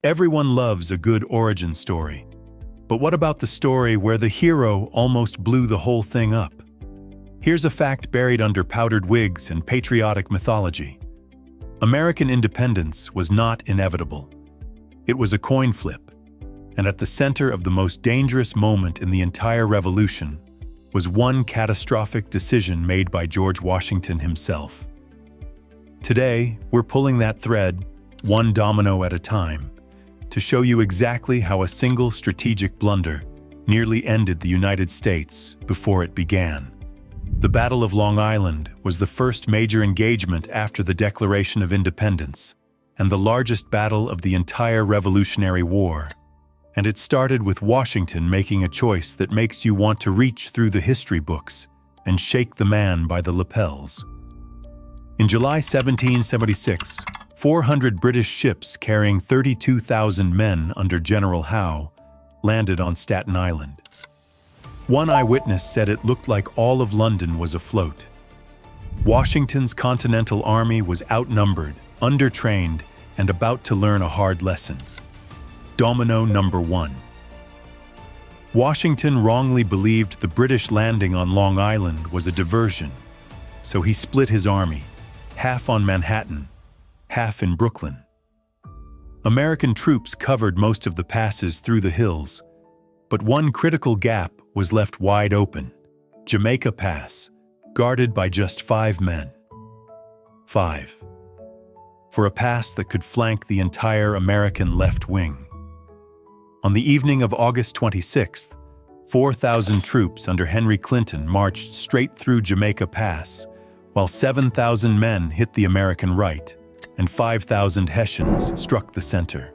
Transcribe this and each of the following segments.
Everyone loves a good origin story. But what about the story where the hero almost blew the whole thing up? Here's a fact buried under powdered wigs and patriotic mythology. American independence was not inevitable. It was a coin flip, and at the center of the most dangerous moment in the entire revolution was one catastrophic decision made by George Washington himself. Today, we're pulling that thread, one domino at a time, to show you exactly how a single strategic blunder nearly ended the United States before it began. The Battle of Long Island was the first major engagement after the Declaration of Independence, and the largest battle of the entire Revolutionary War. And it started with Washington making a choice that makes you want to reach through the history books and shake the man by the lapels. In July 1776, 400 British ships carrying 32,000 men under General Howe landed on Staten Island. One eyewitness said it looked like all of London was afloat. Washington's Continental Army was outnumbered, undertrained, and about to learn a hard lesson. Domino number 1. Washington wrongly believed the British landing on Long Island was a diversion, so he split his army, half on Manhattan, half in Brooklyn. American troops covered most of the passes through the hills, but one critical gap was left wide open: Jamaica Pass, guarded by just 5 men. 5. For a pass that could flank the entire American left wing. On the evening of August 26th, 4,000 troops under Henry Clinton marched straight through Jamaica Pass, while 7,000 men hit the American right, and 5,000 Hessians struck the center.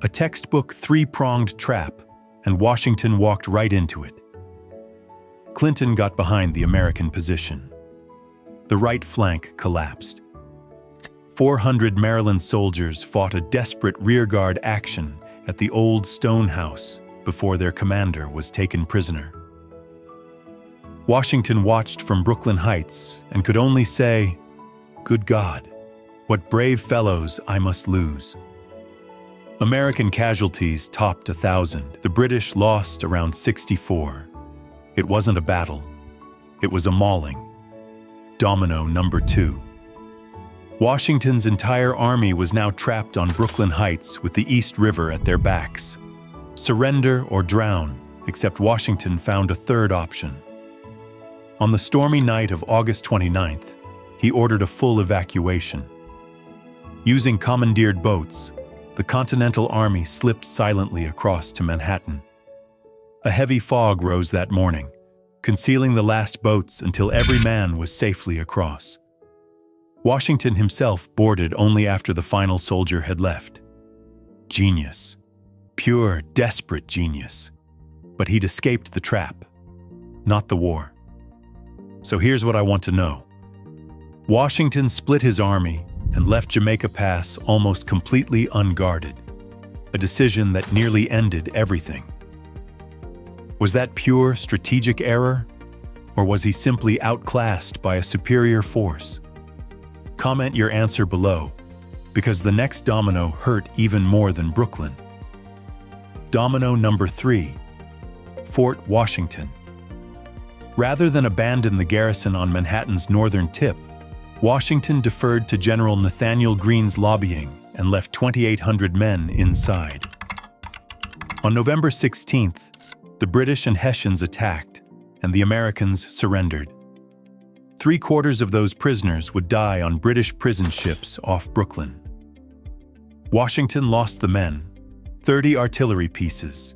A textbook three-pronged trap, and Washington walked right into it. Clinton got behind the American position. The right flank collapsed. 400 Maryland soldiers fought a desperate rearguard action at the old stone house before their commander was taken prisoner. Washington watched from Brooklyn Heights and could only say, "Good God, what brave fellows I must lose." American casualties topped 1,000. The British lost around 64. It wasn't a battle. It was a mauling. Domino number 2. Washington's entire army was now trapped on Brooklyn Heights with the East River at their backs. Surrender or drown, except Washington found a third option. On the stormy night of August 29th, he ordered a full evacuation. Using commandeered boats, the Continental Army slipped silently across to Manhattan. A heavy fog rose that morning, concealing the last boats until every man was safely across. Washington himself boarded only after the final soldier had left. Genius. Pure, desperate genius. But he'd escaped the trap, not the war. So here's what I want to know. Washington split his army and left Jamaica Pass almost completely unguarded, a decision that nearly ended everything. Was that pure strategic error, or was he simply outclassed by a superior force? Comment your answer below, because the next domino hurt even more than Brooklyn. Domino number 3, Fort Washington. Rather than abandon the garrison on Manhattan's northern tip, Washington deferred to General Nathanael Greene's lobbying and left 2,800 men inside. On November 16th, the British and Hessians attacked, and the Americans surrendered. 3/4 of those prisoners would die on British prison ships off Brooklyn. Washington lost the men, 30 artillery pieces,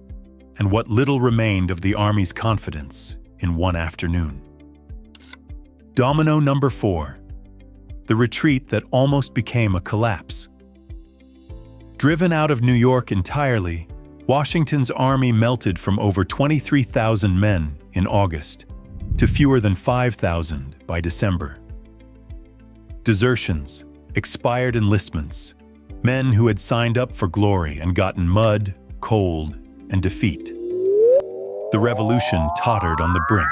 and what little remained of the army's confidence in one afternoon. Domino number 4. The retreat that almost became a collapse. Driven out of New York entirely, Washington's army melted from over 23,000 men in August to fewer than 5,000 by December. Desertions, expired enlistments, men who had signed up for glory and gotten mud, cold, and defeat. The revolution tottered on the brink.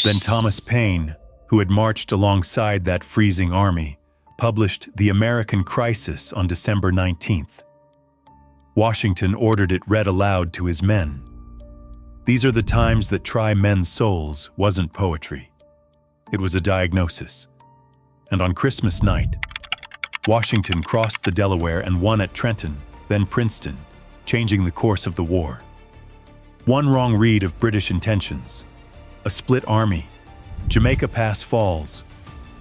Then Thomas Paine, who had marched alongside that freezing army, published The American Crisis on December 19th, Washington ordered it read aloud to his men. These are the times that try men's souls wasn't poetry. It was a diagnosis. And on Christmas night, Washington crossed the Delaware and won at Trenton, then Princeton, changing the course of the war. One wrong read of British intentions. A split army. Jamaica Pass falls.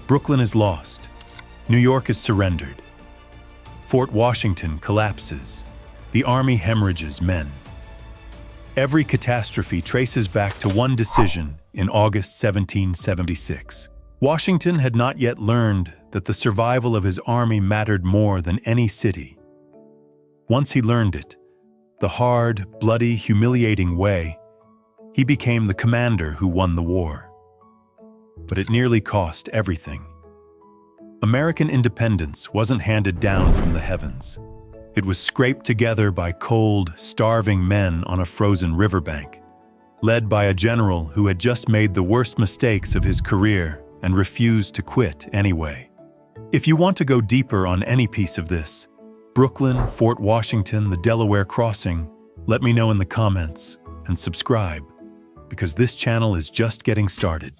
Brooklyn is lost. New York is surrendered. Fort Washington collapses. The army hemorrhages men. Every catastrophe traces back to one decision in August 1776. Washington had not yet learned that the survival of his army mattered more than any city. Once he learned it, the hard, bloody, humiliating way, he became the commander who won the war. But it nearly cost everything. American independence wasn't handed down from the heavens. It was scraped together by cold, starving men on a frozen riverbank, led by a general who had just made the worst mistakes of his career and refused to quit anyway. If you want to go deeper on any piece of this, Brooklyn, Fort Washington, the Delaware crossing, let me know in the comments and subscribe, because this channel is just getting started.